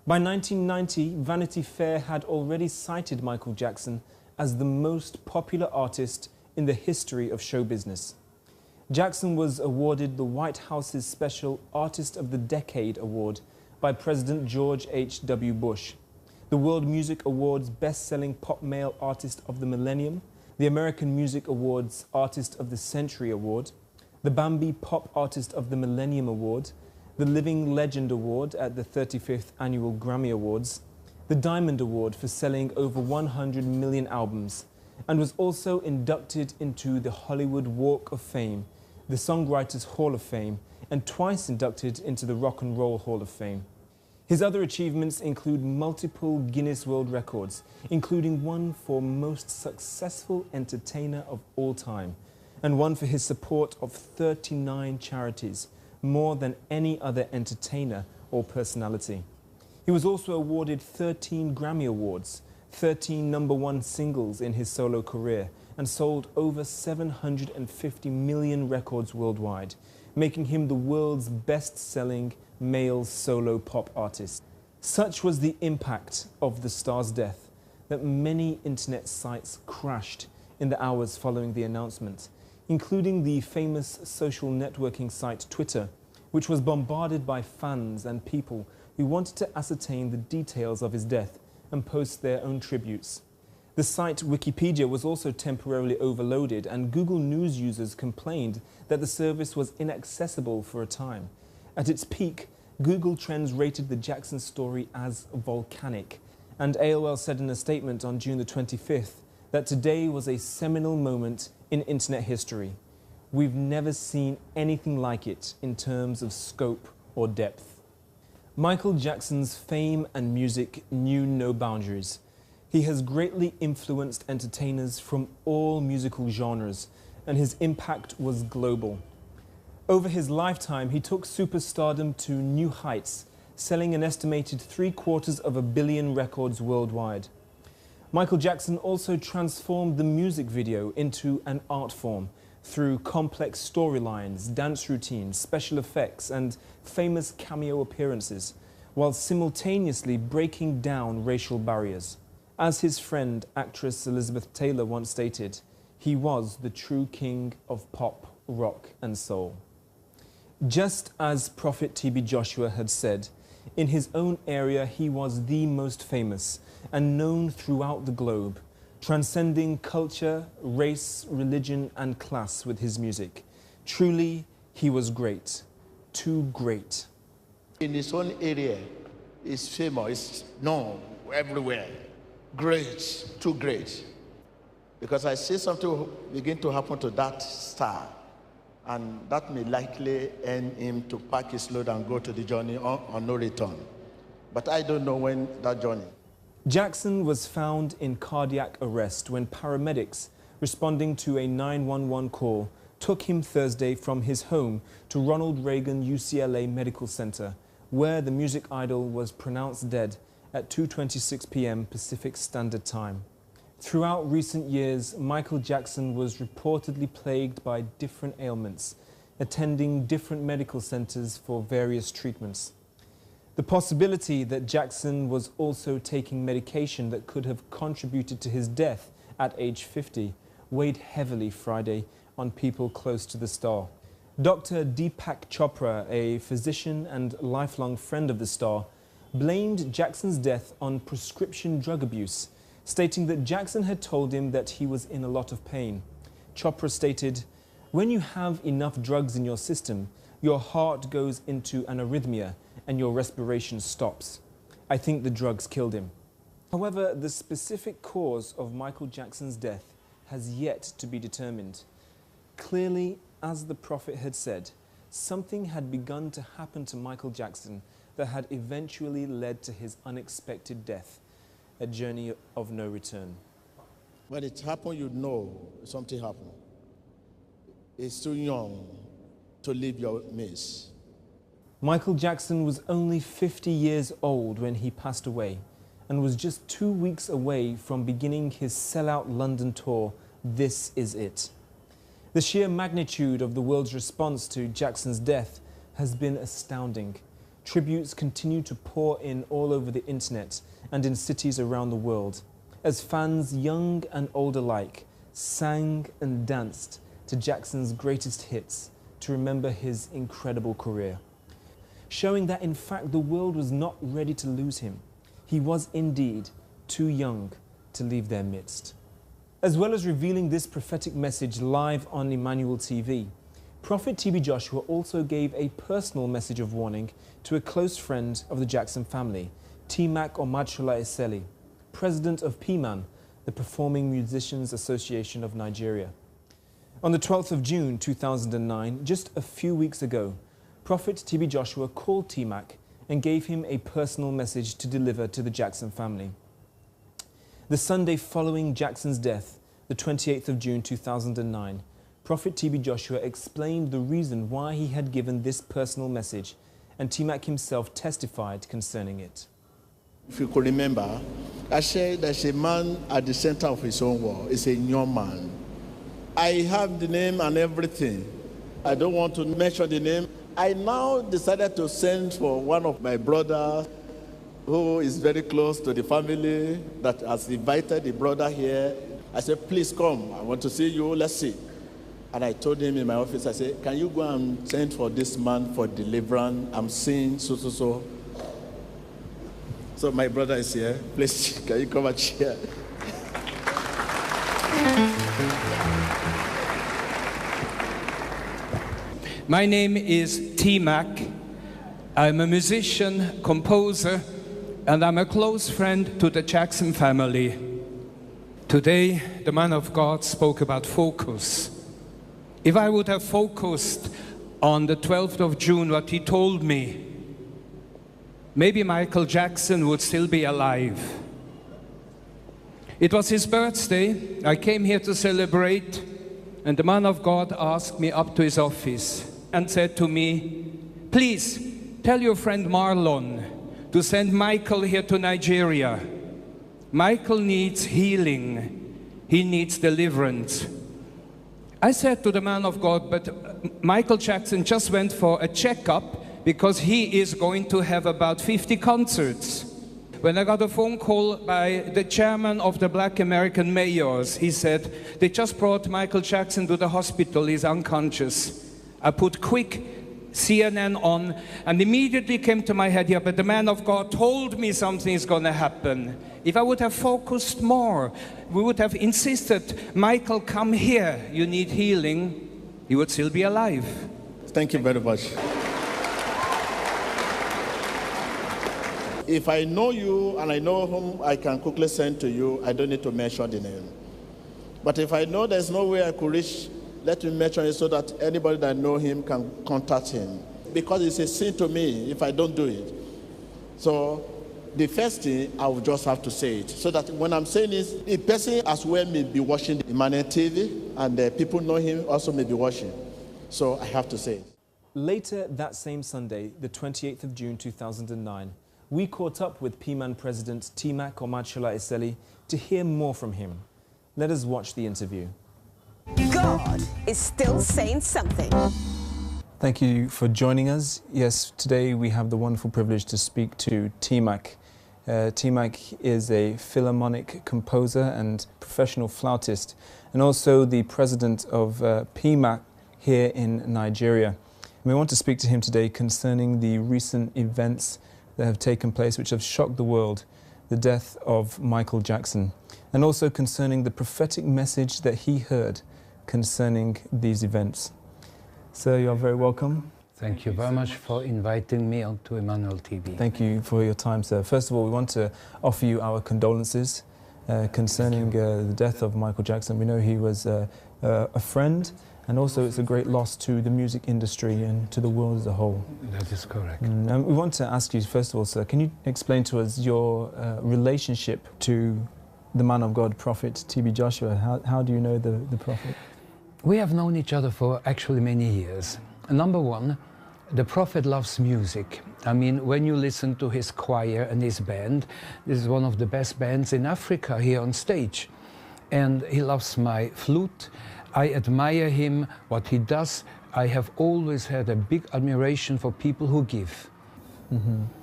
By 1990, Vanity Fair had already cited Michael Jackson as the most popular artist in the history of show business. Jackson was awarded the White House's special Artist of the Decade Award by President George H.W. Bush, the World Music Awards Best-Selling Pop Male Artist of the Millennium, the American Music Awards Artist of the Century Award, the Bambi Pop Artist of the Millennium Award, the Living Legend Award at the 35th Annual Grammy Awards, the Diamond Award for selling over 100 million albums, and was also inducted into the Hollywood Walk of Fame, the Songwriters Hall of Fame, and twice inducted into the Rock and Roll Hall of Fame. His other achievements include multiple Guinness World Records, including one for most successful entertainer of all time, and one for his support of 39 charities, more than any other entertainer or personality. He was also awarded 13 Grammy Awards, 13 #1 singles in his solo career, and sold over 750 million records worldwide, making him the world's best-selling male solo pop artist. Such was the impact of the star's death that many internet sites crashed in the hours following the announcement, including the famous social networking site Twitter, which was bombarded by fans and people who wanted to ascertain the details of his death and post their own tributes. The site Wikipedia was also temporarily overloaded, and Google News users complained that the service was inaccessible for a time. At its peak, Google Trends rated the Jackson story as volcanic, and AOL said in a statement on June the 25th that today was a seminal moment in internet history. We've never seen anything like it in terms of scope or depth. Michael Jackson's fame and music knew no boundaries. He has greatly influenced entertainers from all musical genres, and his impact was global. Over his lifetime, he took superstardom to new heights, selling an estimated 750 million records worldwide. Michael Jackson also transformed the music video into an art form through complex storylines, dance routines, special effects, and famous cameo appearances, while simultaneously breaking down racial barriers. As his friend, actress Elizabeth Taylor once stated, he was the true king of pop, rock, and soul. Just as Prophet T.B. Joshua had said, in his own area he was the most famous and known throughout the globe, transcending culture, race, religion, and class with his music. Truly, he was great, too great. In his own area, he's famous, it's known everywhere. Great, too great. Because I see something will begin to happen to that star, and that may likely end him to pack his load and go to the journey on no return. But I don't know when that journey. Jackson was found in cardiac arrest when paramedics responding to a 911 call took him Thursday from his home to Ronald Reagan UCLA Medical Center, where the music idol was pronounced dead at 2:26 p.m. Pacific Standard Time. Throughout recent years, Michael Jackson was reportedly plagued by different ailments, attending different medical centers for various treatments. The possibility that Jackson was also taking medication that could have contributed to his death at age 50 weighed heavily Friday on people close to the star. Dr. Deepak Chopra, a physician and lifelong friend of the star, blamed Jackson's death on prescription drug abuse, stating that Jackson had told him that he was in a lot of pain. Chopra stated, "When you have enough drugs in your system, your heart goes into an arrhythmia and your respiration stops. I think the drugs killed him." However, the specific cause of Michael Jackson's death has yet to be determined. Clearly, as the prophet had said, something had begun to happen to Michael Jackson that had eventually led to his unexpected death, a journey of no return. When it happened, you know something happened. It's too young to leave your maze. Michael Jackson was only 50 years old when he passed away and was just 2 weeks away from beginning his sellout London tour, This Is It. The sheer magnitude of the world's response to Jackson's death has been astounding. tributes continue to pour in all over the internet and in cities around the world, as fans young and old alike sang and danced to Jackson's greatest hits to remember his incredible career, showing that in fact the world was not ready to lose him. He was indeed too young to leave their midst. As well as revealing this prophetic message live on Emmanuel TV, Prophet TB Joshua also gave a personal message of warning to a close friend of the Jackson family, T-Mac Omadshola Eseli, president of PMAN, the Performing Musicians Association of Nigeria. On the 12th of June 2009, just a few weeks ago, Prophet TB Joshua called T-Mac and gave him a personal message to deliver to the Jackson family. The Sunday following Jackson's death, the 28th of June 2009, Prophet TB Joshua explained the reason why he had given this personal message, and T-Mac himself testified concerning it. If you could remember, I said there's a man at the center of his own world. It's a young man. I have the name and everything. I don't want to mention the name. I now decided to send for one of my brothers who is very close to the family that has invited the brother here. I said, please come. I want to see you. Let's see. And I told him in my office, I said, can you go and send for this man for deliverance? I'm seeing so. So my brother is here. Please, can you come and share? My name is T-Mac. I'm a musician, composer, and I'm a close friend to the Jackson family. Today, the man of God spoke about focus. If I would have focused on the 12th of June what he told me, maybe Michael Jackson would still be alive. It was his birthday. I came here to celebrate, and the man of God asked me up to his office and said to me, please tell your friend Marlon to send Michael here to Nigeria. Michael needs healing. He needs deliverance. I said to the man of God, but Michael Jackson just went for a checkup because he is going to have about 50 concerts. When I got a phone call by the chairman of the Black American Mayors, he said, they just brought Michael Jackson to the hospital, he's unconscious. I put quick CNN on, and immediately came to my head, yeah, but the man of God told me something is going to happen. If I would have focused more, we would have insisted, Michael, come here, you need healing, he would still be alive. Thank you very much. If I know you and I know whom I can quickly send to you, I don't need to mention the name. But if I know there's no way I could reach, let me mention it so that anybody that know him can contact him. Because it's a sin to me if I don't do it. So the first thing, I will just have to say it. So that when I'm saying this, a person as well may be watching Emmanuel TV, and people know him also may be watching. So I have to say it. Later that same Sunday, the 28th of June 2009, we caught up with PMAN President T-Mac Omadshola Eseli to hear more from him. Let us watch the interview. God is still saying something. Thank you for joining us. Yes, today we have the wonderful privilege to speak to T-Mac. T-Mac is a philharmonic composer and professional flautist, and also the president of PMAC here in Nigeria. And we want to speak to him today concerning the recent events that have taken place which have shocked the world, the death of Michael Jackson, and also concerning the prophetic message that he heard concerning these events. Sir, you are very welcome. Thank you very much for inviting me onto Emmanuel TV. Thank you for your time, sir. First of all, we want to offer you our condolences concerning the death of Michael Jackson. We know he was a friend, and also it's a great loss to the music industry and to the world as a whole. That is correct. And we want to ask you, first of all, sir, can you explain to us your relationship to the man of God, Prophet TB Joshua? How do you know the Prophet? We have known each other for actually many years. Number one, the Prophet loves music. I mean, when you listen to his choir and his band, this is one of the best bands in Africa here on stage. And he loves my flute. I admire him, what he does. I have always had a big admiration for people who give. Mm-hmm.